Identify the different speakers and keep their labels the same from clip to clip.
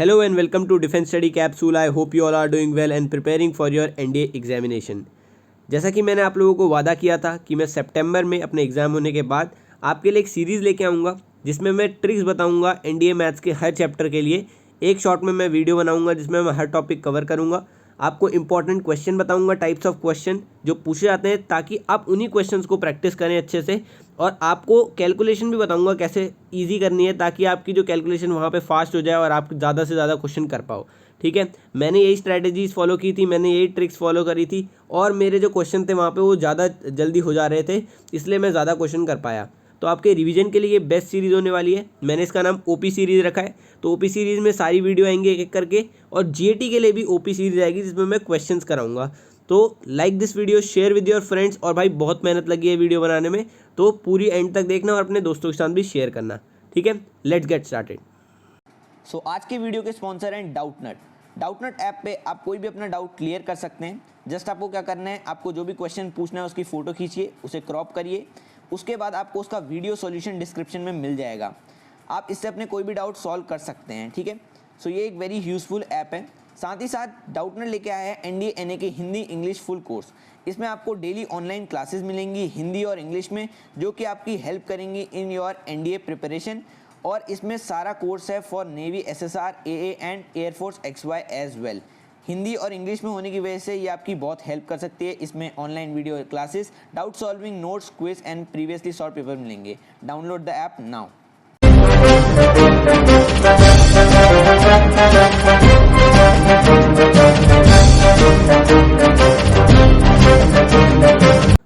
Speaker 1: Hello and welcome to Defense Study Capsule. I hope you all are doing well and preparing for your NDA examination. जैसा कि मैंने आप लोगों को वादा किया था कि मैं सितंबर में अपने एग्ज़ाम होने के बाद आपके लिए एक सीरीज़ लेके आऊँगा जिसमें मैं ट्रिक्स बताऊँगा NDA मैथ्स के हर चैप्टर के लिए। एक शॉर्ट में मैं वीडियो बनाऊँगा जिसमें मैं हर टॉपिक कवर करूँगा। आपको इंपॉर्टेंट क्वेश्चन बताऊँगा, टाइप्स ऑफ क्वेश्चन जो पूछे जाते हैं, ताकि आप उन्हीं क्वेश्चंस को प्रैक्टिस करें अच्छे से। और आपको कैलकुलेशन भी बताऊंगा कैसे इजी करनी है, ताकि आपकी जो कैलकुलेशन वहाँ पे फास्ट हो जाए और आप ज़्यादा से ज़्यादा क्वेश्चन कर पाओ। ठीक है, मैंने यही स्ट्रैटेजीज फॉलो की थी, मैंने यही ट्रिक्स फॉलो करी थी और मेरे जो क्वेश्चन थे वहाँ पे वो ज़्यादा जल्दी हो जा रहे थे, इसलिए मैं ज़्यादा क्वेश्चन कर पाया। तो आपके रिवीजन के लिए ये बेस्ट सीरीज़ होने वाली है। मैंने इसका नाम ओपी सीरीज़ रखा है। तो ओपी सीरीज़ में सारी वीडियो आएंगे एक एक करके, और जीएटी के लिए भी ओपी सीरीज़ आएगी जिसमें मैं क्वेश्चंस कराऊंगा। तो like this video, share with your friends. और भाई बहुत मेहनत लगी है वीडियो बनाने में, तो पूरी एंड तक देखना और अपने दोस्तों के साथ भी शेयर करना। ठीक है, लेट्स गेट स्टार्टेड।
Speaker 2: सो आज के वीडियो के स्पॉन्सर हैं डाउटनट। डाउटनट ऐप पे आप कोई भी अपना डाउट क्लियर कर सकते हैं। जस्ट आपको क्या करना है, आपको जो भी क्वेश्चन पूछना है उसकी फ़ोटो खींचिए, उसे क्रॉप करिए, उसके बाद आपको उसका वीडियो सॉल्यूशन डिस्क्रिप्शन में मिल जाएगा। आप इससे अपने कोई भी डाउट सॉल्व कर सकते हैं। ठीक है, सो ये एक वेरी यूज़फुल ऐप है। साथ ही साथ डाउटनट लेके आया है NDA NA के हिंदी इंग्लिश फुल कोर्स। इसमें आपको डेली ऑनलाइन क्लासेस मिलेंगी हिंदी और इंग्लिश में, जो कि आपकी हेल्प करेंगी इन योर NDA प्रिपरेशन। और इसमें सारा कोर्स है for navy, SSR, AA and air force XY as well. Hindi और इंग्लिश में होने की वजह से ये आपकी बहुत हेल्प कर सकती है। इसमें online video classes, doubt solving, notes, quiz and previously solve paper मिलेंगे। Download the app now.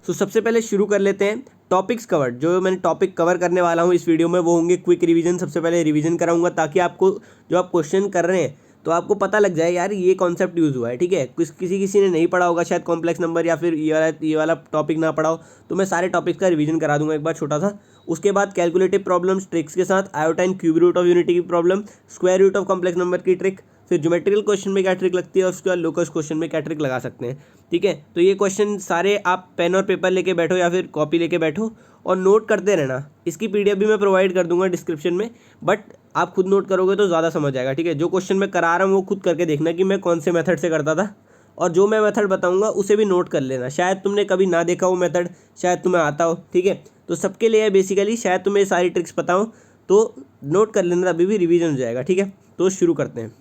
Speaker 1: तो सबसे पहले शुरू कर लेते हैं टॉपिक्स कवर। जो मैंने टॉपिक कवर करने वाला हूँ इस वीडियो में वो होंगे क्विक रिवीजन। सबसे पहले रिवीजन कराऊंगा ताकि आपको जो आप क्वेश्चन कर रहे हैं तो आपको पता लग जाए यार ये कॉन्सेप्ट यूज़ हुआ है। ठीक है, किसी ने नहीं पढ़ा होगा शायद कॉम्प्लेक्स नंबर, या फिर ये वाला टॉपिक ना पढ़ा हो, तो मैं सारे टॉपिक्स का रिवीजन करा दूंगा एक बार छोटा सा। उसके बाद कैलकुलेटिव प्रॉब्लम्स ट्रिक्स के साथ, आयोटाइन क्यूब रूट ऑफ यूनिटी की problem, square root of complex number की ट्रिक, फिर ज्योमेट्रिकल क्वेश्चन में क्या ट्रिक लगती है और उसके बाद लोकस क्वेश्चन में क्या ट्रिक लगा सकते हैं। ठीक है, तो ये क्वेश्चन सारे आप पेन और पेपर लेके बैठो या फिर कॉपी लेके बैठो और नोट करते रहना। इसकी PDF भी मैं प्रोवाइड कर दूंगा डिस्क्रिप्शन में, बट आप खुद नोट करोगे तो ज़्यादा समझ आएगा। ठीक है, जो क्वेश्चन मैं करा रहा हूँ वो खुद करके देखना कि मैं कौन से मेथड से करता था, और जो मैं मेथड बताऊँगा उसे भी नोट कर लेना। शायद तुमने कभी ना देखा हो मेथड, शायद तुम्हें आता हो। ठीक है, तो सबके लिए बेसिकली शायद तुम्हें सारी ट्रिक्स पता हो, तो नोट कर लेना, अभी भी रिवीजन हो जाएगा। ठीक है, तो शुरू करते हैं।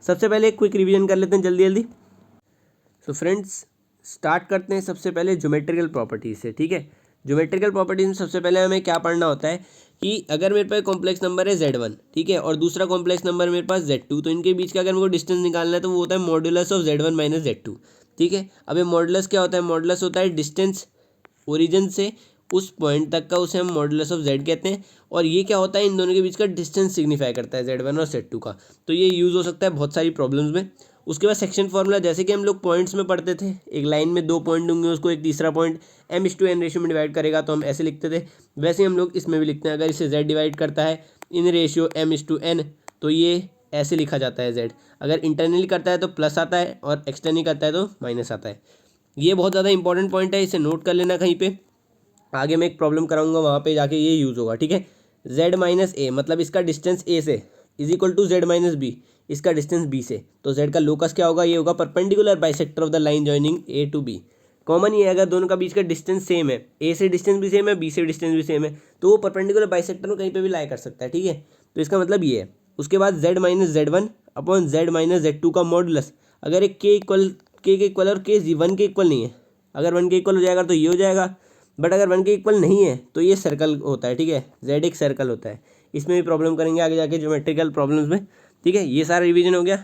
Speaker 1: सबसे पहले एक क्विक रिवीजन कर लेते हैं जल्दी जल्दी। सो फ्रेंड्स, स्टार्ट करते हैं सबसे पहले ज्योमेट्रिकल प्रॉपर्टीज से। ठीक है, ज्योमेट्रिकल प्रॉपर्टीज में सबसे पहले हमें क्या पढ़ना होता है कि अगर मेरे पास कॉम्प्लेक्स नंबर है Z1, ठीक है, और दूसरा कॉम्प्लेक्स नंबर मेरे पास Z2, तो इनके बीच का अगर मेरे को डिस्टेंस निकालना है तो वो होता है modulus of Z1 minus Z2। ठीक है, अब ये मॉडुलस क्या होता है? मॉडुलस होता है डिस्टेंस ओरिजिन से उस पॉइंट तक का, उसे हम मॉडुलस ऑफ Z कहते हैं। और ये क्या होता है? इन दोनों के बीच का डिस्टेंस सिग्निफाई करता है Z1 और Z2 का। तो ये यूज़ हो सकता है बहुत सारी प्रॉब्लम्स में। उसके बाद सेक्शन फार्मूला, जैसे कि हम लोग पॉइंट्स में पढ़ते थे, एक लाइन में 2 पॉइंट होंगे, उसको एक तीसरा पॉइंट m/n रेशियो में डिवाइड करेगा तो हम ऐसे लिखते थे, वैसे ही हम लोग इसमें भी लिखते हैं। अगर इसे Z डिवाइड करता है इन रेशियो m/n तो ये ऐसे लिखा जाता है Z। अगर इंटरनली करता है तो प्लस आता है और एक्सटर्नली करता है तो माइनस आता है। ये बहुत ज़्यादा इंपॉर्टेंट पॉइंट है, इसे नोट कर लेना कहीं पे। आगे मैं एक प्रॉब्लम कराऊंगा वहाँ पे जाके ये यूज़ होगा। ठीक है, Z माइनस ए मतलब इसका डिस्टेंस A से is equal to Z minus b, इसका डिस्टेंस B से। तो Z का लोकस क्या होगा? ये होगा perpendicular bisector of the line joining A to B। Common ये है, अगर दोनों का बीच का डिस्टेंस सेम है, A से डिस्टेंस भी सेम है, B से डिस्टेंस भी सेम है, तो वो परपेंडिकुलर बाइसेक्टर में कहीं पे भी लाई कर सकता है। ठीक है, तो इसका मतलब ये है। उसके बाद Z minus Z1 upon Z minus Z2 का मॉडुलस, अगर एक के इक्वल और के 1 के इक्वल नहीं है, अगर 1 के इक्वल हो जाएगा तो ये हो जाएगा, बट अगर 1 के इक्वल नहीं है तो ये सर्कल होता है। ठीक है, Z एक सर्कल होता है। इसमें भी प्रॉब्लम करेंगे आगे जाके ज्योमेट्रिकल प्रॉब्लम्स में। ठीक है, ये सारा रिवीजन हो गया।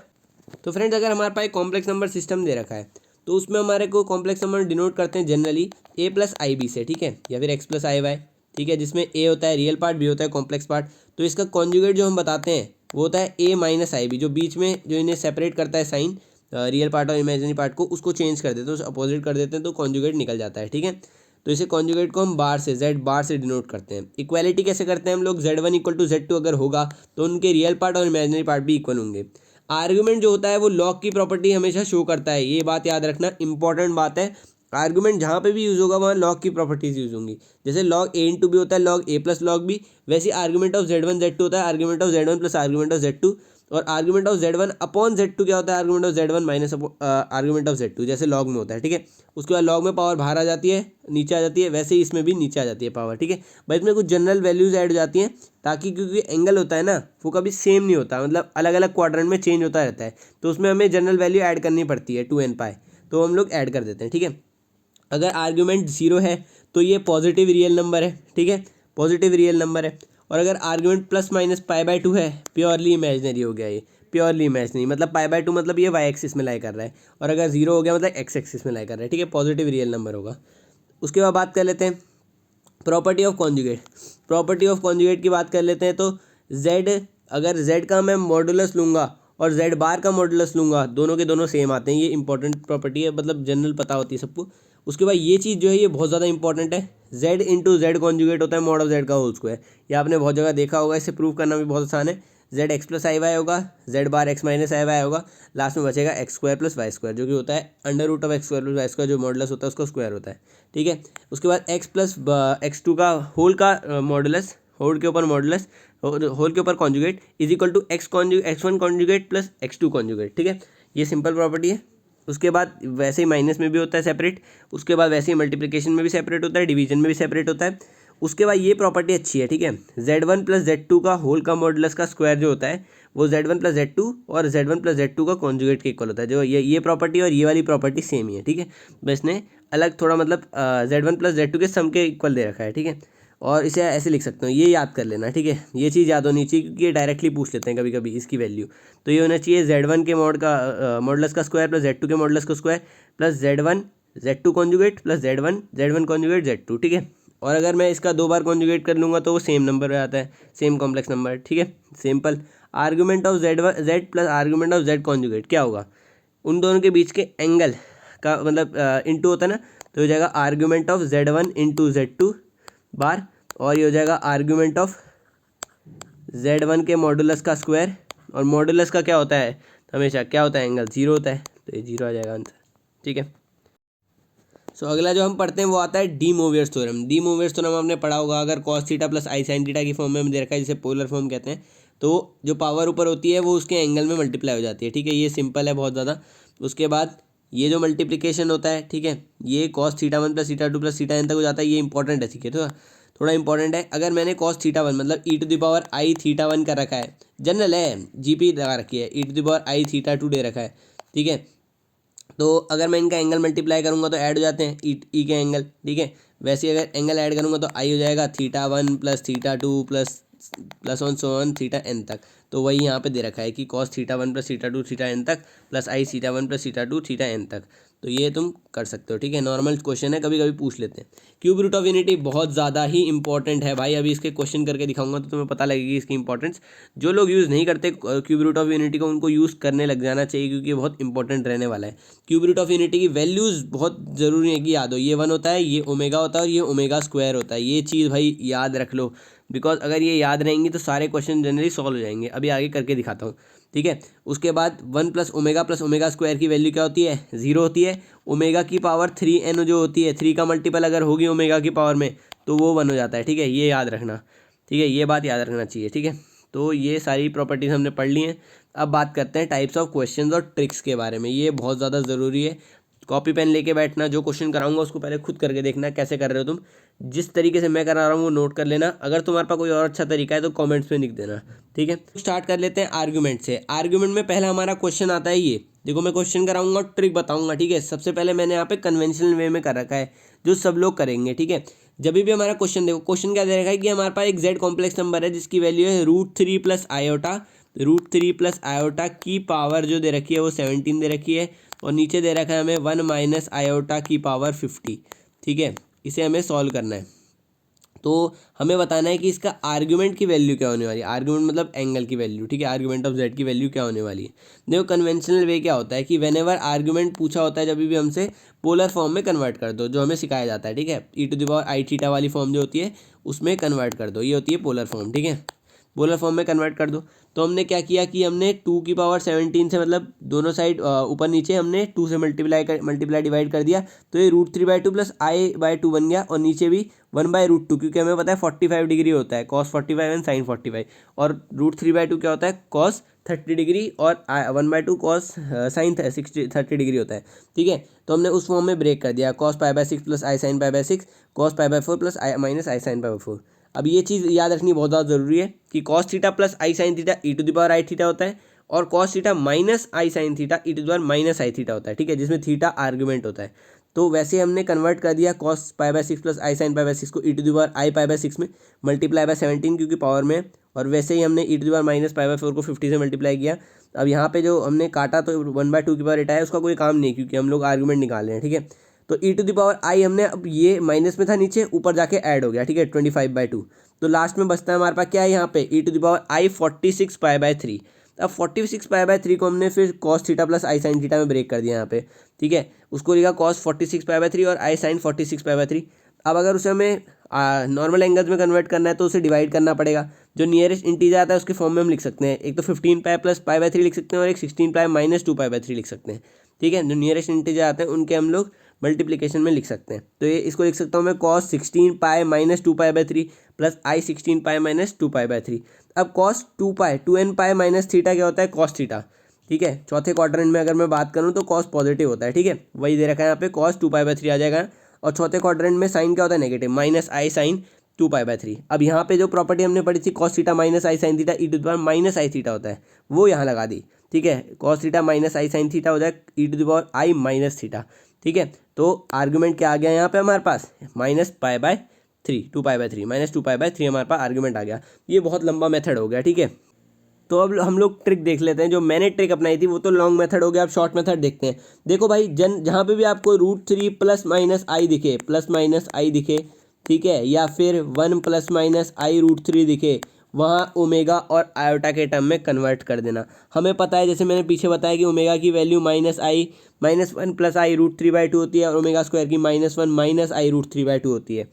Speaker 1: तो फ्रेंड्स, अगर हमारे पास कॉम्प्लेक्स नंबर सिस्टम दे रखा है तो उसमें हमारे को कॉम्प्लेक्स नंबर डिनोट करते हैं जनरली A प्लस IB से। ठीक है, या फिर X प्लस IY। ठीक है, जिसमें A होता है रियल पार्ट, B होता है कॉम्प्लेक्स पार्ट। तो इसका कॉन्जुगेट जो हम बताते हैं वो होता है A माइनस IB, जो बीच में जो इन्हें सेपरेट करता है साइन, रियल पार्ट और इमेजिनरी पार्ट को, उसको चेंज कर देते हैं, अपोजिट कर देते हैं, तो कॉन्जुगेट निकल जाता है। ठीक है, तो इसे कॉन्जुगेट को हम बार से, Z बार से डिनोट करते हैं। इक्वालिटी कैसे करते हैं हम लोग? Z1 इक्वल टू Z2 अगर होगा तो उनके रियल पार्ट और इमेजिनरी पार्ट भी इक्वल होंगे। आर्गुमेंट जो होता है वो लॉग की प्रॉपर्टी हमेशा शो करता है, ये बात याद रखना, इंपॉर्टेंट बात है। आर्गुमेंट जहाँ पे भी यूज़ होगा वहाँ लॉग की प्रॉपर्टीज़ यूज़ होंगी। जैसे लॉग A इंटू B होता है log A plus log B, वैसे आर्गुमेंट ऑफ Z1 Z2 होता है argument of Z1 plus argument of Z2। और argument of Z1 upon Z2 क्या होता है, argument of Z1 minus argument of Z2, जैसे लॉग में होता है, ठीक है। उसके बाद लॉग में पावर बाहर आ जाती है, नीचे आ जाती है, वैसे ही इसमें भी नीचे आ जाती है पावर, ठीक है भाई। इसमें कुछ जनरल वैल्यूज ऐड हो जाती हैं ताकि, क्योंकि एंगल होता है ना वो कभी सेम नहीं होता, मतलब अलग अलग क्वाड्रेंट में चेंज होता रहता है, तो उसमें हमें जनरल वैल्यू ऐड करनी पड़ती है 2n पाई, तो हम लोग ऐड कर देते हैं, ठीक है। अगर आर्ग्यूमेंट 0 है तो ये पॉजिटिव रियल नंबर है, ठीक है, पॉजिटिव रियल नंबर है। और अगर आर्ग्यूमेंट प्लस माइनस π/2 है, प्योरली इमेजिनरी हो गया ये, प्योरली इमेजिनरी, मतलब π/2 मतलब ये y एक्सिस में लाई कर रहा है, और अगर 0 हो गया मतलब x एक्सिस में लाई कर रहा है, ठीक है, पॉजिटिव रियल नंबर होगा। उसके बाद बात कर लेते हैं property of conjugate. Property of conjugate की बात कर लेते हैं तो z, अगर z का मैं मॉडुलस लूँगा और z बार का मॉडुलस लूँगा, दोनों के दोनों सेम आते हैं, ये इंपॉर्टेंट प्रॉपर्टी है, मतलब जनरल पता होती है सबको। उसके बाद ये चीज़ जो है ये बहुत ज़्यादा इंपॉर्टेंट है, z इंटू जेड कॉन्जुगेट होता है मॉड ऑफ z का होल स्क्वायर, ये आपने बहुत जगह देखा होगा, इसे प्रूव करना भी बहुत आसान है। z x plus i y होगा, z bar x minus i y होगा, लास्ट में बचेगा x square plus y square, जो कि होता है under root of x square plus y square, जो मॉडुलस होता है उसका स्क्वायर होता है, ठीक है। उसके बाद x प्लस x2 का होल का मॉडुलस, होल के ऊपर मॉडुलस, होल के ऊपर conjugate is equal to x1 conjugate plus x2 conjugate, ठीक है, ये सिंपल प्रॉपर्टी है। उसके बाद वैसे ही माइनस में भी होता है सेपरेट, उसके बाद वैसे ही मल्टीप्लिकेशन में भी सेपरेट होता है, डिवीजन में भी सेपरेट होता है। उसके बाद ये प्रॉपर्टी अच्छी है, ठीक है, Z1 प्लस Z2 का होल का मॉडुलस का स्क्वायर जो होता है वो Z1 प्लस Z2 और Z1 प्लस Z2 का कॉन्जुगेट के इक्वल होता है, जो ये प्रॉपर्टी और ये वाली प्रॉपर्टी सेम ही है, ठीक है, बस इसने अलग थोड़ा मतलब Z1 प्लस Z2 के सम के इक्वल दे रखा है, ठीक है। और इसे ऐसे लिख सकते हो, ये याद कर लेना, ठीक है, ये चीज़ याद होनी चाहिए क्योंकि ये डायरेक्टली पूछ लेते हैं कभी कभी इसकी वैल्यू। तो ये होना चाहिए Z1 के मॉडुलस का स्क्वायर प्लस Z2 के मॉडुलस का square plus Z1 Z2 conjugate plus Z1 conjugate Z2, ठीक है। और अगर मैं इसका 2 बार कॉन्जुगेट कर लूँगा तो वो सेम नंबर हो जाता है, सेम कॉम्प्लेक्स नंबर, ठीक है, simple. Argument of Z plus argument of Z conjugate क्या होगा, उन दोनों के बीच के एंगल का मतलब इंटू होता है ना, तो हो जाएगा argument of Z1 into Z2 बार, और ये हो जाएगा आर्गूमेंट ऑफ Z1 के मॉडुलस का स्क्वायर, और मॉडुलस का क्या होता है हमेशा, क्या होता है एंगल, 0 होता है, तो ये 0 आ जाएगा आंसर, ठीक है। सो अगला जो हम पढ़ते हैं वो आता है डी मोवियर्स थ्योरम। डी मोवियर्स थ्योरम आपने पढ़ा होगा, अगर cos थीटा प्लस आई साइन थीटा की फॉर्म में दे रखा है, जिसे पोलर फॉर्म कहते हैं, तो जो पावर ऊपर होती है वो उसके एंगल में मल्टीप्लाई हो जाती है, ठीक है, ये सिंपल है बहुत ज़्यादा। उसके बाद ये जो मल्टीप्लिकेशन होता है, ठीक है, ये cos theta 1 plus theta 2 plus theta n तक हो जाता है, ये इंपॉर्टेंट है, ठीक है, तो थोड़ा इंपॉर्टेंट है। अगर मैंने cos थीटा 1 मतलब e⁻i थीटा 1 कर रखा है, जनरल है, जीपी लगा रखी है, e⁻i थीटा 2 दे रखा है, ठीक है, तो अगर मैं इनका एंगल मल्टीप्लाई करूंगा तो ऐड हो जाते हैं ई के एंगल, ठीक है। वैसे ही अगर एंगल ऐड करूंगा तो आई हो जाएगा theta 1 plus theta 2 plus on so on theta n तक, तो वही यहाँ पे दे रखा है कि cos theta 1 plus theta 2 theta n तक plus i theta 1 plus theta 2 theta n तक, तो ये तुम कर सकते हो, ठीक है, नॉर्मल क्वेश्चन है, कभी कभी पूछ लेते हैं। क्यूब रूट ऑफ यूनिटी बहुत ज़्यादा ही इंपॉर्टेंट है भाई, अभी इसके क्वेश्चन करके दिखाऊंगा तो तुम्हें पता लगेगी इसकी इंपॉर्टेंस। जो लोग यूज़ नहीं करते क्यूब रूट ऑफ यूनिटी को, उनको यूज़ करने लग जाना चाहिए क्योंकि ये बहुत इंपॉर्टेंट रहने वाला है। क्यूब रूट ऑफ यूनिटी की वैल्यूज़ बहुत ज़रूरी है कि याद हो, ये 1 होता है, ये ओमेगा होता है और ये ओमेगा स्क्वायर होता है, ये चीज़ भाई याद रख लो, बिकॉज अगर ये याद रहेंगी तो सारे क्वेश्चन जनरली सॉल्व हो जाएंगे। अभी आगे करके दिखाता हूँ, ठीक है। उसके बाद 1 प्लस ओमेगा स्क्वायर की वैल्यू क्या होती है, 0 होती है। ओमेगा की पावर 3n जो होती है, 3 का मल्टीपल अगर होगी ओमेगा की पावर में तो वो 1 हो जाता है, ठीक है, ये याद रखना, ठीक है, ये बात याद रखना चाहिए, ठीक है। तो ये सारी प्रॉपर्टीज हमने पढ़ ली हैं। अब बात करते हैं टाइप्स ऑफ क्वेश्चंस और ट्रिक्स के बारे में, ये बहुत ज़्यादा ज़रूरी है। कॉपी पेन लेके बैठना, जो क्वेश्चन कराऊंगा उसको पहले खुद करके देखना कैसे कर रहे हो तुम, जिस तरीके से मैं करा रहा हूँ वो नोट कर लेना। अगर तुम्हारे पास कोई और अच्छा तरीका है तो कमेंट्स में लिख देना, ठीक है। स्टार्ट कर लेते हैं आर्ग्यूमेंट से। आर्ग्यूमेंट में पहला हमारा क्वेश्चन आता है, ये देखो मैं क्वेश्चन कराऊंगा और ट्रिक बताऊंगा, ठीक है। सबसे पहले मैंने यहाँ पे कन्वेंशनल वे में कर रखा है जो सब लोग करेंगे, ठीक है। जब भी हमारा क्वेश्चन देखो, क्वेश्चन क्या दे रखा है कि हमारे पास एक जेड कॉम्प्लेक्स नंबर है जिसकी वैल्यू है √3 प्लस आयोटा, √3 प्लस आयोटा की पावर जो दे रखी है वो 17 दे रखी है, और नीचे दे रखा है हमें 1 माइनस आयोटा की पावर 50, ठीक है। इसे हमें सॉल्व करना है, तो हमें बताना है कि इसका आर्ग्यूमेंट की वैल्यू क्या होने वाली है। आर्ग्यूमेंट मतलब एंगल की वैल्यू, ठीक है, आर्ग्यूमेंट ऑफ जेड की वैल्यू क्या होने वाली है। देखो कन्वेंशनल वे क्या होता है कि व्हेनेवर आर्ग्यूमेंट पूछा होता है जब भी हमसे पोलर फॉर्म में कन्वर्ट कर दो, जो हमें सिखाया जाता है, ठीक है, e⁻i थीटा वाली फॉर्म जो होती है उसमें कन्वर्ट कर दो, ये होती है पोलर फॉर्म, ठीक है, पोलर फॉर्म में कन्वर्ट कर दो। तो हमने क्या किया कि हमने 2 की पावर 17 से मतलब दोनों साइड ऊपर नीचे हमने 2 से मल्टीप्लाई डिवाइड कर दिया, तो ये √3/2 प्लस i/2 बन गया, और नीचे भी 1/√2, क्योंकि हमें पता है 45 डिग्री होता है cos 45 एंड sin 45, और √3/2 क्या होता है cos 30 डिग्री और 1/2 कॉस साइन 30 डिग्री होता है, ठीक है। तो हमने उस फॉर्म में ब्रेक कर दिया, cos π/6 प्लस आई साइन π/6 cos π/4 प्लस आई माइनस आई साइन π/4। अब ये चीज़ याद रखनी बहुत ज़्यादा ज़रूरी है कि cos थीटा प्लस आई साइन थीटा e⁻i थीटा होता है और cos थीटा माइनस आई साइन थीटा e⁻−i थीटा होता है, ठीक है, जिसमें थीटा आर्गुमेंट होता है। तो वैसे हमने कन्वर्ट कर दिया cos π/6 प्लस आई साइन π/6 को e⁻i π/6 में मल्टीप्लाई बाय 17 क्योंकि पावर में, और वैसे ही हमने e⁻−π/4 को 50 से मल्टीप्लाई किया। अब यहाँ पे जो हमने काटा तो 1/2 की पावर 8 आया, उसका कोई काम नहीं क्योंकि हम लोग आर्गुमेंट निकाल रहे हैं, ठीक है। तो e⁻i हमने, अब ये माइनस में था नीचे, ऊपर जाके ऐड हो गया, ठीक है, 25/2। तो लास्ट में बचता है हमारे पास क्या है यहाँ पे e⁻i 46 π/3। अब 46 π/3 को हमने फिर cos थीटा प्लस आई साइन थीटा में ब्रेक कर दिया यहाँ पे, ठीक है। उसको लिखा cos 46 π/3 और आई साइन 46 π/3। अब अगर उसे हमें नॉर्मल एंगल्स में कन्वर्ट करना है तो उसे डिवाइड करना पड़ेगा। जो नियरेस्ट इंटीजर आता है उसके फॉर्म में हम लिख सकते हैं, एक तो 15π प्लस π/3 लिख सकते हैं और एक 16π माइनस 2π/3 लिख सकते हैं, ठीक है। जो नियरेस्ट इंटीजर आते हैं उनके हम लोग मल्टीप्लिकेशन में लिख सकते हैं। तो ये इसको लिख सकता हूँ मैं cos 16π माइनस 2π/3 प्लस आई 16π माइनस 2π/3। अब cos 2n π माइनस थीटा क्या होता है, cos थीटा, ठीक है। चौथे क्वाड्रेंट में अगर मैं बात करूँ तो cos पॉजिटिव होता है, ठीक है, वही दे रखा है यहाँ पे cos 2π/3 आ जाएगा। और चौथे क्वाड्रेंट में साइन क्या होता है, नेगेटिव, माइनस आई साइन 2π/3। अब यहाँ पे जो प्रॉपर्टी हमने पढ़ी थी cos थीटा माइनस आई साइन थीटा e⁻−i थीटा होता है, वो यहाँ लगा दी, ठीक है। cos थीटा माइनस आई साइन थीटा हो जाए e⁻i थीटा, ठीक है। तो आर्गुमेंट क्या आ गया यहाँ पे हमारे पास, -π/3 2π/3 -2π/3 हमारे पास आर्गुमेंट आ गया। ये बहुत लंबा मेथड हो गया, ठीक है। तो अब हम लोग ट्रिक देख लेते हैं। जो मैंने ट्रिक अपनाई थी वो तो लॉन्ग मेथड हो गया, अब शॉर्ट मेथड देखते हैं। देखो भाई, जहाँ पे भी आपको √3 प्लस माइनस आई दिखे, प्लस माइनस आई दिखे, ठीक है, या फिर 1 प्लस माइनस आई √3 दिखे, वहाँ ओमेगा और आयोटा के टर्म में कन्वर्ट कर देना। हमें पता है, जैसे मैंने पीछे बताया कि ओमेगा की वैल्यू -1 प्लस आई √3/2 होती है और ओमेगा स्क्वायर की -1 माइनस आई √3/2 होती है।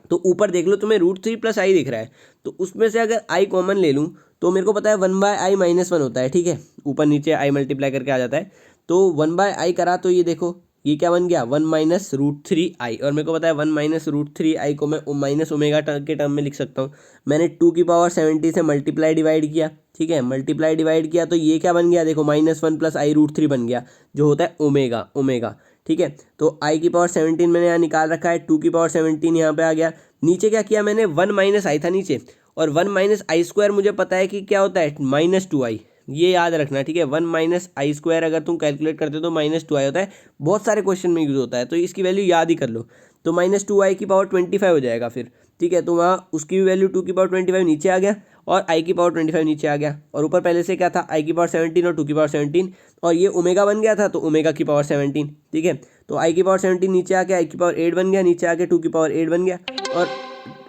Speaker 1: तो ऊपर देख लो, तुम्हें √3 प्लस आई दिख रहा है, तो उसमें से अगर आई कॉमन ले लूँ तो मेरे को पता है 1/i -1 होता है, ठीक है। ऊपर नीचे आई मल्टीप्लाई करके आ जाता है, तो 1/i करा तो ये देखो ये क्या बन गया, 1 माइनस √3i, और मेरे को पता है 1 माइनस √3i को मैं माइनस ओमेगा के टर्म में लिख सकता हूँ। मैंने 2 की पावर 70 से मल्टीप्लाई डिवाइड किया, ठीक है, मल्टीप्लाई डिवाइड किया तो ये क्या बन गया, देखो -1 प्लस आई √3 बन गया, जो होता है ओमेगा, ठीक है। तो i की पावर 17 मैंने यहाँ निकाल रखा है, 2 की पावर 17 यहाँ पे आ गया। नीचे क्या किया मैंने, 1 माइनस आई था नीचे, और 1 माइनस आई स्क्वायर मुझे पता है कि क्या होता है, -2i, ये याद रखना, ठीक है। 1 माइनस आई स्क्वायर अगर तुम कैलकुलेट करते हो तो -2i होता है, बहुत सारे क्वेश्चन में यूज होता है, तो इसकी वैल्यू याद ही कर लो। तो -2i की पावर 25 हो जाएगा फिर, ठीक है। तो वहाँ उसकी भी वैल्यू 2 की पावर 25 नीचे आ गया और i की पावर 25 नीचे आ गया, और ऊपर पहले से क्या था, i की पावर 17 और 2 की पावर 17, और ये ओमेगा बन गया था तो ओमेगा की पावर 17, ठीक है। तो i की पावर 17 नीचे आके i की पावर 8 बन गया, नीचे आके 2 की पावर 8 बन गया, और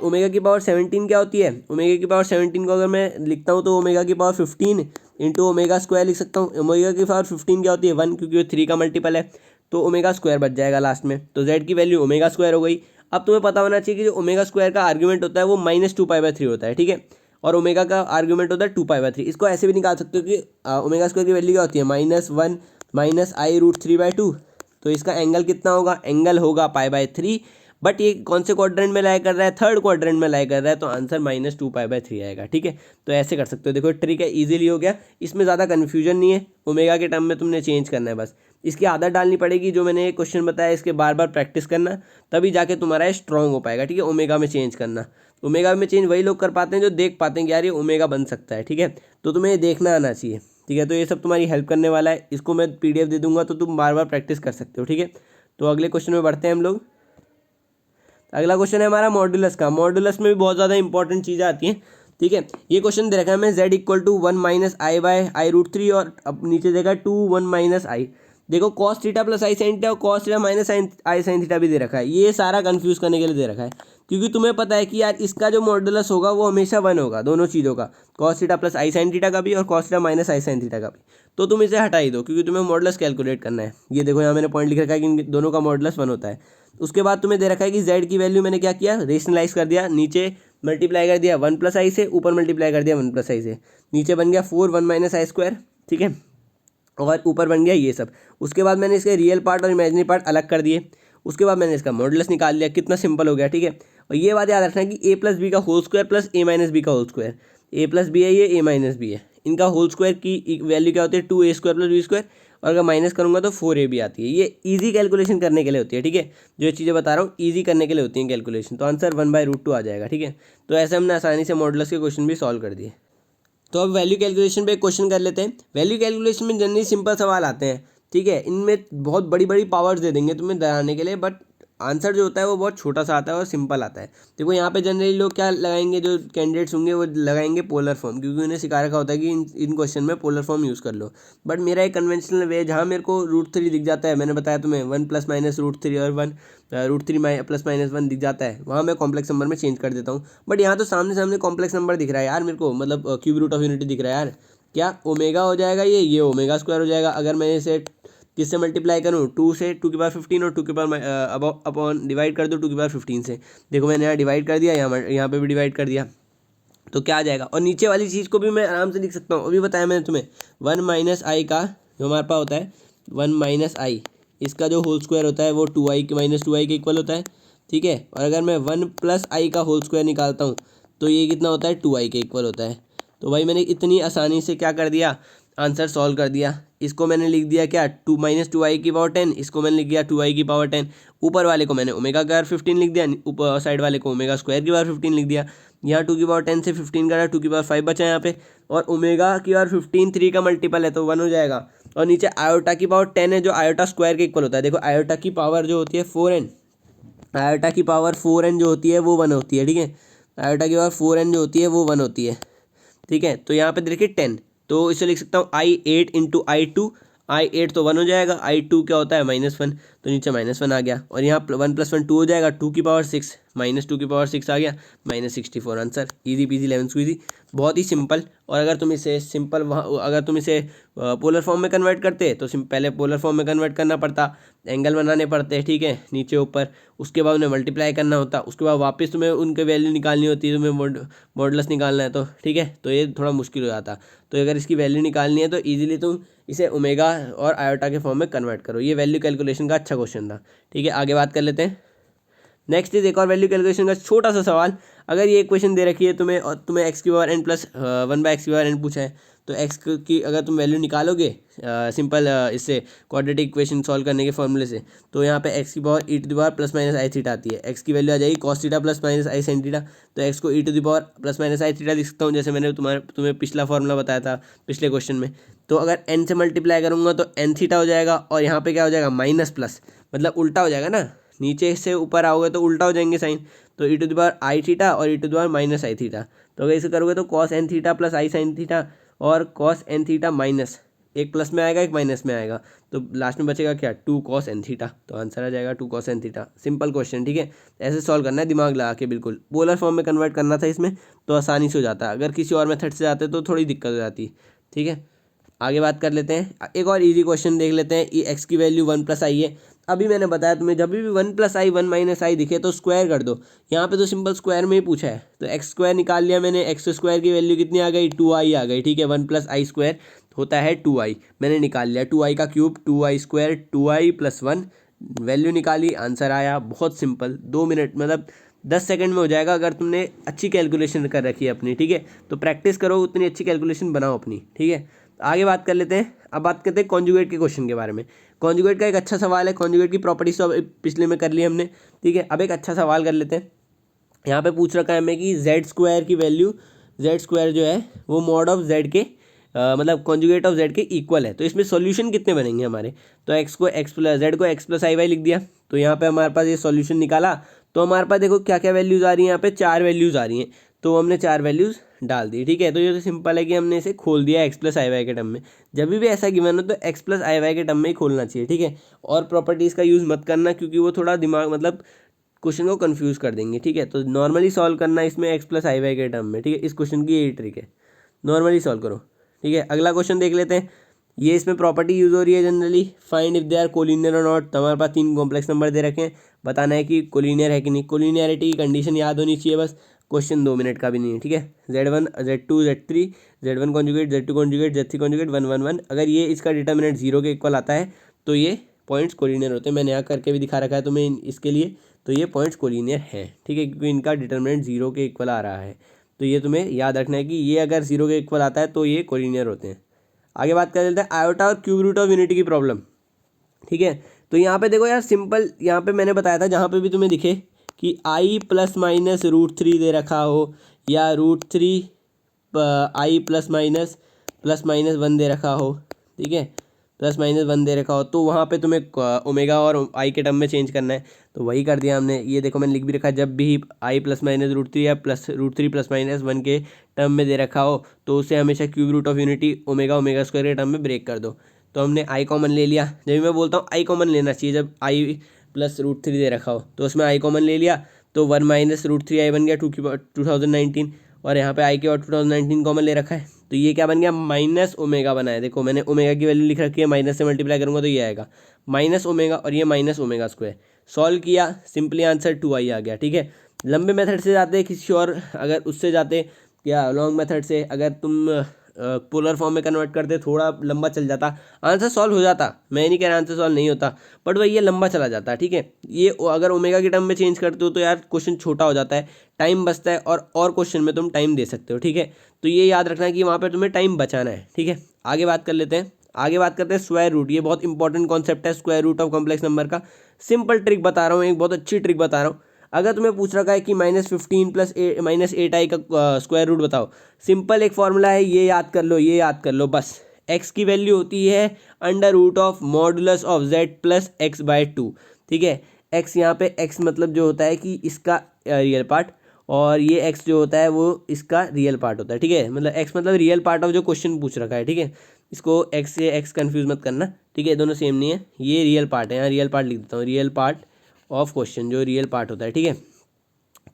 Speaker 1: ओमेगा की पावर 17 क्या होती है, ओमेगा की पावर 17 को अगर मैं लिखता हूँ तो ओमेगा की पावर 15 इंटू ओमेगा स्क्वायर लिख सकता हूँ। ओमेगा की पावर 15 क्या होती है, 1, क्योंकि वो 3 का मल्टीपल है, तो ओमेगा स्क्वायर बच जाएगा लास्ट में, तो z की वैल्यू ओमेगा स्क्वायर हो गई। अब तुम्हें पता होना चाहिए कि जो ओमेगा स्क्वायर का आर्गुमेंट होता है वो -2π/3 होता है, ठीक है, और ओमेगा का आर्गुमेंट होता है 2π/3। इसको ऐसे भी निकाल सकते हो कि ओमेगा स्क्वायर की वैल्यू क्या होती है, -1 माइनस आई √3/2, तो इसका एंगल कितना होगा, एंगल होगा π/3, बट ये कौन से क्वाड्रेंट में लाई कर रहा है, थर्ड क्वाड्रेंट में लाई कर रहा है, तो आंसर -2π/3 आएगा, ठीक है। तो ऐसे कर सकते हो, देखो ट्रिक है, इजीली हो गया, इसमें ज़्यादा कन्फ्यूजन नहीं है। ओमेगा के टर्म में तुमने चेंज करना है बस, इसकी आदत डालनी पड़ेगी, जो मैंने क्वेश्चन बताया इसके बार बार प्रैक्टिस करना, तभी जाके तुम्हारा स्ट्रॉन्ग हो पाएगा, ठीक है। ओमेगा में चेंज करना, ओमेगा में चेंज वही लोग कर पाते हैं जो देख पाते हैं कि यार ये ओमेगा बन सकता है, ठीक है, तो तुम्हें ये देखना आना चाहिए, ठीक है। तो ये सब तुम्हारी हेल्प करने वाला है, इसको मैं PDF दे दूंगा तो तुम बार बार प्रैक्टिस कर सकते हो, ठीक है। तो अगले क्वेश्चन में बढ़ते हैं हम लोग। अगला क्वेश्चन है हमारा मॉड्यूलस का। मॉड्यूलस में भी बहुत ज़्यादा इंपॉर्टेंट चीज़ें आती हैं, ठीक है। ये क्वेश्चन दे रखा है हमें z = 1 माइनस आई बाय आई √3, और अब नीचे देखा 2 1 माइनस आई। देखो cos थीटा प्लस आई साइन थीटा और cos थीटा माइनस आई साइन थीटा भी दे रखा है। ये सारा कंफ्यूज करने के लिए दे रखा है, क्योंकि तुम्हें पता है कि यार इसका जो मॉड्यूलस होगा वो हमेशा 1 होगा, दोनों चीज़ों का, cos थीटा प्लस आई साइन थीटा का भी और cos थीटा माइनस आई साइन थीटा का भी। तो तुम इसे हटा ही दो, क्योंकि तुम्हें मॉड्यूलस कैलकुलेट करना है। ये देखो यहाँ मैंने पॉइंट लिख रखा है कि इन दोनों का मॉड्यूलस 1 होता है। उसके बाद तुम्हें दे रखा है कि z की वैल्यू मैंने क्या किया, रेशनलाइज कर दिया, नीचे मल्टीप्लाई कर दिया 1 प्लस आई से, ऊपर मल्टीप्लाई कर दिया 1 प्लस आई से, नीचे बन गया 4 1 माइनस आई स्क्वायर, ठीक है, और ऊपर बन गया ये सब। उसके बाद मैंने इसके रियल पार्ट और इमेजिनरी पार्ट अलग कर दिए। उसके बाद मैंने इसका मॉड्यूलस निकाल लिया, कितना सिंपल हो गया, ठीक है। और ये बात याद रखना है कि a प्लस बी का whole square plus a minus b का whole square, a plus b है ये, a माइनस बी है, इनका होल स्क्वायर की वैल्यू क्या होती है 2a² + b², और अगर माइनस करूँगा तो 4a भी आती है। ये इजी कैलकुलेशन करने के लिए होती है, ठीक है, जो ये चीज़ें बता रहा हूँ ईजी करने के लिए होती हैं कैलकुलेशन। तो आंसर 1/√2 आ जाएगा, ठीक है। तो ऐसे हमने आसानी से मॉडुलस के क्वेश्चन भी सॉल्व कर दिए। तो अब वैल्यू कैलकुलेशन पे एक क्वेश्चन कर लेते हैं। वैल्यू कैलकुलेशन में जनरली सिंपल सवाल आते हैं, ठीक है। इनमें बहुत बड़ी बड़ी पावर्स दे देंगे तुम्हें डराने के लिए, बट आंसर जो होता है वो बहुत छोटा सा आता है और सिंपल आता है। देखो यहाँ पे जनरली लोग क्या लगाएंगे, जो कैंडिडेट्स होंगे वो लगाएंगे पोलर फॉर्म, क्योंकि उन्हें सिखा रखा होता है कि इन क्वेश्चन में पोलर फॉर्म यूज़ कर लो। बट मेरा एक कन्वेंशनल वे, जहाँ मेरे को √3 दिख जाता है, मैंने बताया तुम्हें 1 + -√3 और 1 √3 + -1 दिख जाता है, वहाँ मैं कॉम्प्लेक्स नंबर में चेंज कर देता हूँ। बट यहाँ तो सामने सामने कॉम्प्लेक्स नंबर दिख रहा है यार मेरे को, मतलब क्यूब रूट ऑफ यूनिटी दिख रहा है यार। क्या ओमेगा हो जाएगा, ये ओमेगा² हो जाएगा। अगर मैं इसे किससे मल्टीप्लाई करूँ, 2 से 2⁻15 और 2 अपॉन डिवाइड कर दो 2⁻15 से। देखो मैंने यहाँ डिवाइड कर दिया, यहाँ पे भी डिवाइड कर दिया, तो क्या आ जाएगा। और नीचे वाली चीज़ को भी मैं आराम से लिख सकता हूँ, अभी बताया मैंने तुम्हें। 1 - i का जो हमारे पास होता है 1 - i, इसका जो होल स्क्वायर होता है वो 2i के -2i के इक्वल होता है, ठीक है। और अगर मैं 1 + i का होल स्क्वायर निकालता हूँ तो ये कितना होता है 2i के इक्वल होता है। तो भाई मैंने इतनी आसानी से क्या कर दिया, आंसर सॉल्व कर दिया। इसको मैंने लिख दिया क्या, 2 - 2i की पावर 10, इसको मैंने लिख दिया 2i की पावर 10। ऊपर वाले को मैंने ओमेगा की पावर 15 लिख दिया, ऊपर साइड वाले को ओमेगा स्क्वायर की पावर 15 लिख दिया। यहाँ 2 की पावर 10 से 15 करा, 2 की पावर 5 बचा यहाँ पे, और ओमेगा की पावर 15 3 का मल्टीपल है तो 1 हो जाएगा। और नीचे आयोटा की पावर 10 है, जो आयोटा स्क्वायर के इक्वल होता है। देखो आयोटा की पावर जो होती है 4n, आयोटा की पावर 4n जो होती है वो 1 होती है, ठीक है। आयोटा की पावर 4n जो होती है वो 1 होती है, ठीक है। तो यहाँ पे देखिए 10, तो इसे लिख सकता हूँ i8 × i2। i8 तो 1 हो जाएगा, i2 क्या होता है -1, तो नीचे -1 आ गया। और यहाँ 1 + 1 2 हो जाएगा, 2 की पावर 6 -2 की पावर 6 आ गया, -64 आंसर। इजी पीजी 11 स्क्वीजी, बहुत ही सिंपल। और अगर तुम इसे सिंपल अगर तुम इसे पोलर फॉर्म में कन्वर्ट करते तो पहले पोलर फॉर्म में कन्वर्ट करना पड़ता, एंगल बनाने पड़ते, ठीक है, नीचे ऊपर, उसके बाद उन्हें मल्टीप्लाई करना होता, उसके बाद वापस तुम्हें उनके वैल्यू निकालनी होती है, तुम्हें मॉडुलस निकालना है तो, ठीक है। तो ये थोड़ा मुश्किल हो जाता। तो अगर इसकी वैल्यू निकालनी है तो ईजिली तुम इसे ओमेगा और आयोटा के फॉर्म में कन्वर्ट करो। ये वैल्यू कैलकुलेशन का अच्छा क्वेश्चन था, ठीक है। आगे बात कर लेते हैं। नेक्स्ट इज एक और वैल्यू कैलकुलेशन का छोटा सा सवाल। अगर ये इक्वेशन दे रखी है तुम्हें, और तुम्हें x की पावर n + 1/x की पावर n पूछा है, तो x की अगर तुम वैल्यू निकालोगे सिंपल इससे क्वाड्रेटिक इक्वेशन सॉल्व करने के फॉर्मूले से, तो यहाँ पे x की power e to the power +- i theta आती है। x की वैल्यू आ जाएगी cos theta + -i sin theta. तो x को e to the power +- i theta लिख सकता हूँ, जैसे मैंने तुम्हें पिछला फॉर्मूला बताया था पिछले क्वेश्चन में। तो अगर n से मल्टीप्लाई करूँगा तो n थीटा हो जाएगा, और यहाँ पे क्या हो जाएगा माइनस प्लस, मतलब उल्टा हो जाएगा ना, नीचे से ऊपर आओगे तो उल्टा हो जाएंगे साइन। तो e to the power i theta और e to the power -i theta. तो अगर इसे करोगे तो cos n theta + i sin theta और cos n थीटा माइनस, एक प्लस में आएगा एक माइनस में आएगा, तो लास्ट में बचेगा क्या 2 cos n थीटा। तो आंसर आ जाएगा 2 cos n theta. Simple question, ठीक है। ऐसे सॉल्व करना है दिमाग लगा के, बिल्कुल पोलर फॉर्म में कन्वर्ट करना था इसमें, तो आसानी से हो जाता। अगर किसी और मेथड से जाते तो थोड़ी दिक्कत हो जाती, ठीक है। आगे बात कर लेते हैं, एक और इजी क्वेश्चन देख लेते हैं। ये x की वैल्यू 1 + i है। अभी मैंने बताया तुम्हें, जब भी 1 + i 1 - i दिखे तो स्क्वायर कर दो। यहाँ पे तो सिंपल स्क्वायर में ही पूछा है, तो x² निकाल लिया मैंने। x² की वैल्यू कितनी आ गई 2i आ गई, ठीक है। 1 + i² होता है 2i, मैंने निकाल लिया 2i का क्यूब 2i², 2i + 1 वैल्यू निकाली, आंसर आया। बहुत सिंपल, 2 मिनट मतलब 10 सेकंड में हो जाएगा, अगर तुमने अच्छी कैलकुलेशन कर रखी है अपनी, ठीक है। तो प्रैक्टिस करो, उतनी अच्छी कैलकुलेशन बनाओ अपनी, ठीक है। आगे बात कर लेते हैं। अब बात करते हैं कॉन्जुगेट के क्वेश्चन के बारे में। कॉन्जुगेट का एक अच्छा सवाल है, कॉन्जुगेट की प्रॉपर्टीज तो पिछले में कर ली हमने, ठीक है। अब एक अच्छा सवाल कर लेते हैं। यहाँ पे पूछ रखा है हमें कि z² की वैल्यू, z² जो है वो मॉड ऑफ z के मतलब कॉन्जुगेट ऑफ z के इक्वल है। तो इसमें सॉल्यूशन कितने बनेंगे हमारे, तो z को x + i y लिख दिया। तो यहाँ पे हमारे पास ये सॉल्यूशन निकाला, तो हमारे पास देखो क्या क्या वैल्यूज़ आ रही हैं, यहाँ पे 4 वैल्यूज़ आ रही हैं, तो हमने 4 वैल्यूज़ डाल दी, ठीक है। तो ये तो सिंपल है कि हमने इसे खोल दिया x + i y के टर्म में। जब भी ऐसा गिवन हो तो x + i y के टर्म में ही खोलना चाहिए, ठीक है। और प्रॉपर्टीज़ का यूज़ मत करना, क्योंकि वो थोड़ा दिमाग मतलब क्वेश्चन को कंफ्यूज कर देंगे, ठीक है। तो नॉर्मली सॉल्व करना इसमें x + i y के टर्म में, ठीक है। इस क्वेश्चन की यही ट्रिक है, नॉर्मली सॉल्व करो, ठीक है। अगला क्वेश्चन देख लेते हैं। ये इसमें प्रॉपर्टी यूज़ हो रही है generally, find if they are collinear और नॉट। तो हमारे पास 3 कॉम्प्लेक्स नंबर दे रखे हैं, बताना है कि कोलिनियर है कि नहीं। कोलिनियरिटी की कंडीशन याद होनी चाहिए बस, क्वेश्चन 2 मिनट का भी नहीं है, ठीक है। z1 z2 z3, z1 conjugate z2 conjugate z3 conjugate 1 1 1, अगर ये इसका डिटर्मिनेंट 0 के इक्वल आता है तो ये पॉइंट्स कोलिनियर होते हैं। मैंने यहाँ करके भी दिखा रखा है तुम्हें इसके लिए, तो ये पॉइंट्स कोलिनियर हैं, ठीक है, क्योंकि इनका डिटर्मिनेंट 0 के इक्वल आ रहा है। तो ये तुम्हें याद रखना है कि ये अगर 0 के इक्वल आता है तो ये कोलिनियर होते हैं। आगे बात कर लेते हैं आयोटा और क्यूब रूट ऑफ यूनिटी की प्रॉब्लम। ठीक है, तो यहाँ पे देखो यार सिंपल, यहाँ पे मैंने बताया था जहाँ पे भी तुम्हें दिखे कि आई प्लस माइनस रूट 3 दे रखा हो या रूट 3 आई प्लस माइनस 1 दे रखा हो, ठीक है, प्लस माइनस 1 दे रखा हो, तो वहाँ पे तुम्हें ओमेगा और आई के टर्म में चेंज करना है। तो वही कर दिया हमने। ये देखो मैंने लिख भी रखा है, जब भी आई प्लस माइनस रूट 3 या प्लस रूट 3 प्लस माइनस 1 के टर्म में दे रखा हो तो उसे हमेशा cube root of unity omega square के टर्म में ब्रेक कर दो। तो हमने आई कॉमन ले लिया। जब भी मैं बोलता हूँ आई कॉमन लेना चाहिए, जब आई प्लस रूट 3 दे रखा हो तो उसमें आई कॉमन ले लिया, तो 1 माइनस रूट 3 आई बन गया 2019, और यहाँ पे आई के और 2019 कॉमन ले रखा है, तो ये क्या बन गया माइनस ओमेगा बना है। देखो मैंने ओमेगा की वैल्यू लिख रखी है, माइनस से मल्टीप्लाई करूँगा तो ये आएगा माइनस ओमेगा, और ये माइनस ओमेगा स्क्वायर। सॉल्व किया, सिंपली आंसर 2i आ गया। ठीक है, लंबे मेथड से जाते किसी और, अगर उससे जाते या लॉन्ग मेथड से, अगर तुम पोलर फॉर्म में कन्वर्ट करते थोड़ा लंबा चल जाता, आंसर सॉल्व हो जाता। मैं नहीं कह रहा आंसर सॉल्व नहीं होता, बट वही ये लंबा चला जाता। ठीक है, ये अगर ओमेगा के टर्म में चेंज करते हो तो यार क्वेश्चन छोटा हो जाता है, टाइम बचता है, और क्वेश्चन में तुम टाइम दे सकते हो। ठीक है, तो ये याद रखना है कि वहाँ पर तुम्हें टाइम बचाना है। ठीक है, आगे बात कर लेते हैं। आगे बात करते हैं स्क्वायर रूट। ये बहुत इंपॉर्टेंट कॉन्सेप्ट है square root of complex number का। सिंपल ट्रिक बता रहा हूँ, एक बहुत अच्छी ट्रिक बता रहा हूँ। अगर तुम्हें पूछ रखा है कि -15 प्लस -8i का स्क्वायर रूट बताओ, सिंपल एक फॉर्मूला है, ये याद कर लो, ये याद कर लो बस। x की वैल्यू होती है under root of modulus of z प्लस x/2। ठीक है, x यहाँ पे x मतलब जो होता है कि इसका रियल पार्ट, और ये x जो होता है वो इसका रियल पार्ट होता है। ठीक है, मतलब x मतलब रियल पार्ट ऑफ जो क्वेश्चन पूछ रखा है। ठीक है, इसको x से x कंफ्यूज मत करना। ठीक है, दोनों सेम नहीं है, ये रियल पार्ट है, यहाँ रियल पार्ट लिख देता हूँ, रियल पार्ट ऑफ क्वेश्चन, जो रियल पार्ट होता है। ठीक है,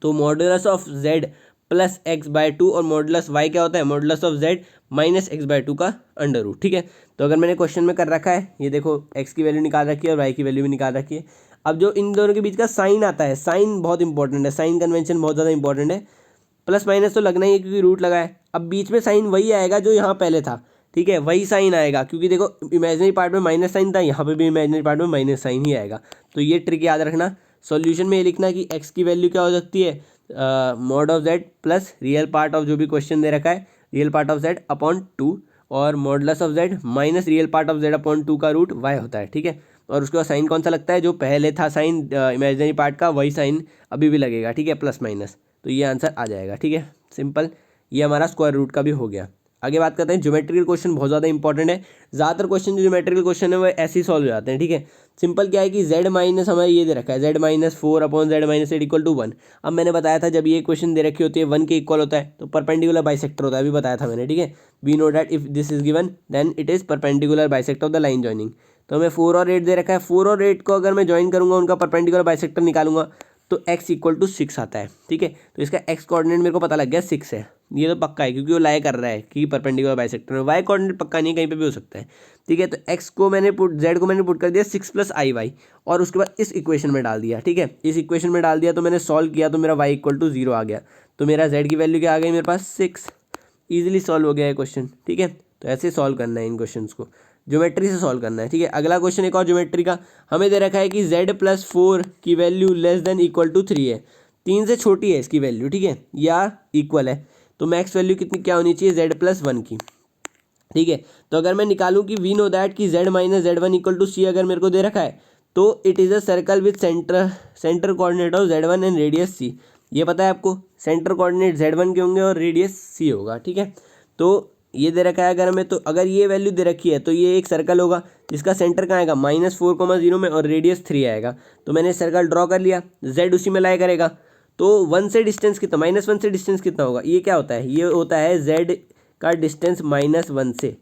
Speaker 1: तो मॉडुलस ऑफ z प्लस x/2 और मॉडुलस y क्या होता है, modulus of z minus x/2 का अंडर रूट। ठीक है, तो अगर मैंने क्वेश्चन में कर रखा है, ये देखो x की वैल्यू निकाल रखी है और y की वैल्यू भी निकाल रखी है। अब जो इन दोनों के बीच का साइन आता है, साइन बहुत इंपॉर्टेंट है, साइन कन्वेंशन बहुत ज़्यादा इंपॉर्टेंट है। प्लस माइनस तो लगना ही है क्योंकि रूट लगा है। अब बीच में साइन वही आएगा जो यहाँ पहले था। ठीक है, वही साइन आएगा, क्योंकि देखो इमेजिनरी पार्ट में माइनस साइन था, यहाँ पे भी इमेजिनरी पार्ट में माइनस साइन ही आएगा। तो ये ट्रिक याद रखना। सॉल्यूशन में ये लिखना कि x की वैल्यू क्या हो सकती है, mod of z plus real part of जो भी क्वेश्चन दे रखा है, real part of z upon 2, और modulus of z minus real part of z upon 2 का रूट y होता है। ठीक है, और उसके बाद साइन कौन सा लगता है, जो पहले था साइन इमेजिनरी पार्ट का, वही साइन अभी भी लगेगा। ठीक है, प्लस माइनस, तो ये आंसर आ जाएगा। ठीक है, सिंपल, ये हमारा स्क्वायर रूट का भी हो गया। आगे बात करते हैं, ज्योमेट्रिकल क्वेश्चन बहुत ज़्यादा इंपॉर्टेंट है। ज़्यादातर क्वेश्चन जो ज्योमेट्रिकल क्वेश्चन है वो ऐसे ही सॉल्व हो जाते हैं। ठीक है, सिंपल क्या है कि z माइनस हमारे ये दे रखा है, z-4 upon z-8 equal to 1। अब मैंने बताया था जब ये क्वेश्चन दे रखी होती है 1 के इक्वल होता है तो परपेंडिकुलर बाइसेक्टर होता है, अभी बताया था मैंने। ठीक है, we know that if this is given then it is perpendicular bisector of the line joining. तो हमें 4 और 8 दे रखा है, 4 और 8 को अगर मैं ज्वाइन करूँगा, उनका परपेंडिकुलर बाइसेक्टर निकालूंगा तो x इक्वल टू 6 आता है। ठीक है, तो इसका x कोऑर्डिनेट मेरे को पता लग गया 6 है, ये तो पक्का है क्योंकि वो लाए कर रहा है कि परपेंडिकुलर बाइसेक्टर में। y कोऑर्डिनेट पक्का नहीं, कहीं पे भी हो सकता है। ठीक है, तो x को मैंने z को मैंने पुट कर दिया 6 प्लस i और उसके बाद इस इक्वेशन में डाल दिया। ठीक है, इस इक्वेशन में डाल दिया तो मैंने सॉल्व किया तो मेरा y इक्वल टू 0 आ गया, तो मेरा z की वैल्यू क्या आ गई मेरे पास 6। ईजिली सॉल्व हो गया है क्वेश्चन। ठीक है, तो ऐसे सॉल्व करना है इन क्वेश्चन को, ज्योमेट्री से सॉल्व करना है। ठीक है, अगला क्वेश्चन एक और ज्योमेट्री का, हमें दे रखा है कि z+4 की value less than equal to 3 है, 3 से छोटी है इसकी वैल्यू। ठीक है, या इक्वल है, तो मैक्स वैल्यू कितनी क्या होनी चाहिए z+1 की। ठीक है, तो अगर मैं निकालूं कि वी नो दैट कि z minus z1 equal to c अगर मेरे को दे रखा है तो it is a circle with centre coordinate of z1 and radius c। ये पता है आपको, सेंटर कोऑर्डिनेट z1 के होंगे और रेडियस c होगा। ठीक है, तो ये दे रखा है अगर हमें, तो अगर ये वैल्यू दे रखी है तो ये एक सर्कल होगा जिसका सेंटर कहाँ आएगा -4,0 में और रेडियस 3 आएगा। तो मैंने सर्कल ड्रॉ कर लिया, z उसी में लाया करेगा, तो 1 से डिस्टेंस कितना, -1 से डिस्टेंस कितना होगा, ये क्या होता है, ये होता है z का डिस्टेंस -1 से।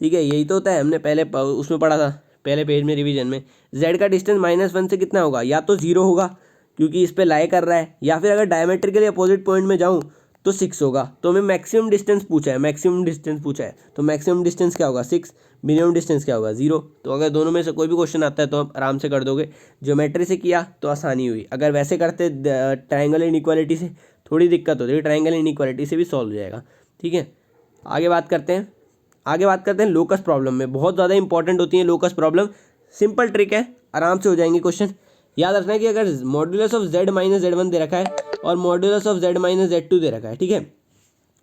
Speaker 1: ठीक है, यही तो होता है, हमने पहले उसमें पढ़ा था, पहले पेज में रिवीजन में। z का डिस्टेंस -1 से कितना होगा, या तो 0 होगा क्योंकि इस पे लाई कर रहा है, या फिर अगर डायमेट्रिकली अपोजिट पॉइंट में जाऊँ तो 6 होगा। तो हमें मैक्सिमम डिस्टेंस पूछा है, मैक्सिमम डिस्टेंस पूछा है, तो मैक्सिमम डिस्टेंस क्या होगा 6, मिनिमम डिस्टेंस क्या होगा 0। तो अगर दोनों में से कोई भी क्वेश्चन आता है तो आप आराम से कर दोगे। ज्योमेट्री से किया तो आसानी हुई, अगर वैसे करते ट्रायंगल इनइक्वालिटी से थोड़ी दिक्कत होती है, ट्रायंगल इनइक्वालिटी से भी सॉल्व हो जाएगा। ठीक है, आगे बात करते हैं लोकस प्रॉब्लम में, बहुत ज़्यादा इंपॉर्टेंट होती है लोकस प्रॉब्लम। सिंपल ट्रिक है, आराम से हो जाएंगे क्वेश्चन। याद रखना है कि अगर modulus of z minus z1 दे रखा है और modulus of z minus z2 दे रखा है, ठीक है,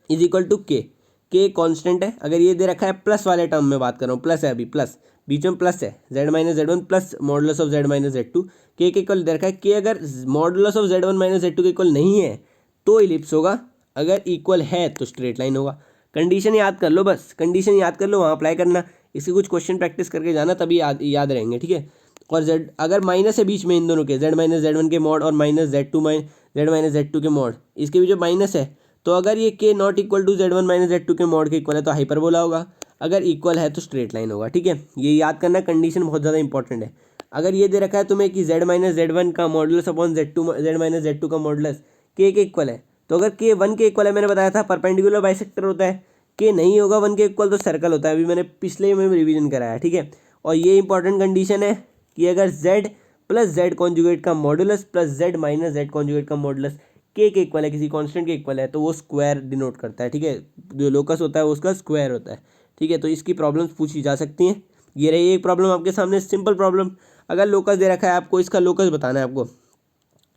Speaker 1: इज इक्वल टू के कॉन्स्टेंट है। अगर ये दे रखा है प्लस वाले टर्म में बात कर रहा हूँ, प्लस है अभी, प्लस बीच में प्लस है, z minus z one plus modulus of z minus z two, के इक्वल दे रखा है। के अगर modulus of z one minus z two के इक्वल नहीं है तो इलिप्स होगा, अगर इक्वल है तो स्ट्रेट लाइन होगा। कंडीशन याद कर लो, बस कंडीशन याद कर लो, वहाँ अप्लाई करना। इसकी कुछ क्वेश्चन प्रैक्टिस करके जाना, तभी याद रहेंगे, ठीक है। और जेड अगर माइनस है बीच में इन दोनों के, जेड माइनस जेड वन के मॉड और minus z minus z two के मॉड, इसके भी जो माइनस है, तो अगर ये k not equal to z one minus z two के मॉड के इक्वल है तो हाइपरबोला होगा, अगर इक्वल है तो स्ट्रेट लाइन होगा, ठीक है। ये याद करना, कंडीशन बहुत ज़्यादा इंपॉर्टेंट है। अगर ये दे रखा है तुम्हें कि जेड माइनस जेड वन का modulus upon z minus z two का मॉडुलस के इक्वल है, तो अगर के वन के इक्वल है, मैंने बताया था परपेंडिकुलर बाइसेक्टर होता है, के नहीं होगा वन के इक्वल तो सर्कल होता है, अभी मैंने पिछले में रिवीजन कराया, ठीक है। और ये इंपॉर्टेंट कंडीशन है कि अगर z प्लस जेड कॉन्जुगेट का modulus plus Z minus Z conjugate का मॉडुलस के इक्वल है, किसी कांस्टेंट के इक्वल है, तो वो स्क्वायर डिनोट करता है, ठीक है। जो लोकस होता है वो उसका स्क्वायर होता है, ठीक है। तो इसकी प्रॉब्लम्स पूछी जा सकती हैं। ये रही एक प्रॉब्लम आपके सामने, सिंपल प्रॉब्लम। अगर लोकस दे रखा है आपको, इसका लोकस बताना है आपको,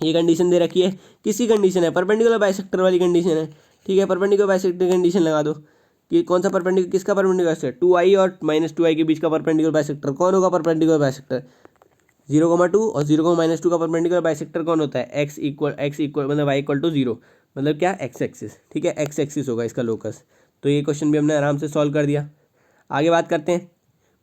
Speaker 1: ये कंडीशन दे रखी है, किसी कंडीशन है, परपेंडिकुलर बाइसेक्टर वाली कंडीशन है, ठीक है। परपेंडिकुलर बाइसेक्टर कंडीशन लगा दो कि कौन सा परपेंडिकुलर, किसका परपेंडिकुलर बाइसेक्टर, 2i और माइनस 2i के बीच का परपेंडिकुलर बाइसेक्टर कौन होगा, परपेंडिकुलर बाइसेक्टर 0,2 और 0,-2 का परपेंडिकुलर बाइसेक्टर कौन होता है, x इक्वल मतलब y इक्वल टू 0, मतलब क्या, x एक्सिस, ठीक है, x एक्सिस होगा इसका लोकस। तो ये क्वेश्चन भी हमने आराम से सॉल्व कर दिया। आगे बात करते हैं,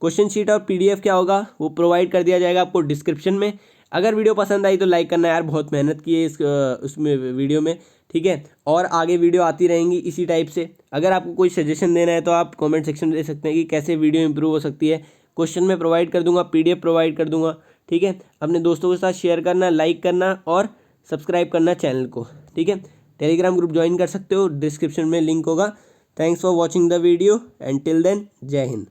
Speaker 1: क्वेश्चन शीट और PDF क्या होगा वो प्रोवाइड कर दिया जाएगा आपको डिस्क्रिप्शन में। अगर वीडियो पसंद आई तो लाइक करना यार, बहुत मेहनत की है इस उसमें वीडियो में, ठीक है। और आगे वीडियो आती रहेंगी इसी टाइप से। अगर आपको कोई सजेशन देना है तो आप कमेंट सेक्शन में दे सकते हैं कि कैसे वीडियो इंप्रूव हो सकती है। क्वेश्चन में प्रोवाइड कर दूंगा, PDF प्रोवाइड कर दूंगा, ठीक है। अपने दोस्तों के साथ शेयर करना, लाइक करना और सब्सक्राइब करना चैनल को, ठीक है। टेलीग्राम ग्रुप ज्वाइन कर सकते हो, डिस्क्रिप्शन में लिंक होगा। Thanks for watching the video and till then, जय हिंद।